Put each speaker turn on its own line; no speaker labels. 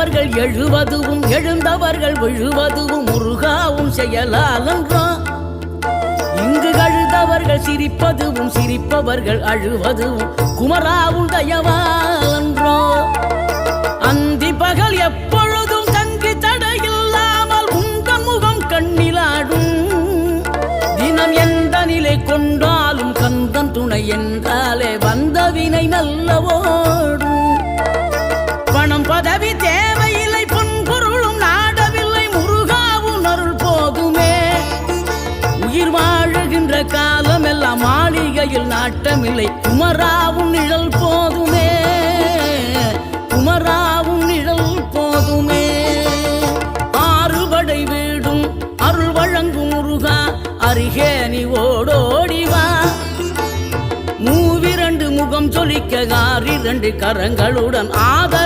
விழுந்தவர்கள் எழுவதுவும் எழுந்தவர்கள் விழுவதுவும் முருகாவும் செயலாலன்றோ. இங்கு அழுதவர்கள் சிரிப்பதுவும் சிரிப்பவர்கள் அழுவதுவும் குமராவும் தயவாலன்றோ. அந்தி பகல் எப்பொழுதும் தங்கி தடையில்லாமல் உங்கள் முகம் கண்ணிலாடும். தினம் எந்த நிலை கொண்டாலும் கந்தன் துணை என்றாலே வந்த வினை நல்லவோடும். பணம் பதவி தேவையில்லை பொன்பொருளும் நாடவில்லை முருகாவும் அருள் போதுமே. உயிர் வாழுகின்ற காலம் எல்லாம் மாளிகையில் நாட்டமில்லை குமராவும் நிழல் போதுமே. குமராவும் நிழல் போதுமே. ஆறுபடை வீடும் அருள் வழங்கும் முருகா அருகே நீ ஓடோடிவா. மூவிரண்டு முகம் சொலிக்க 6 கரங்களுடன் ஆதர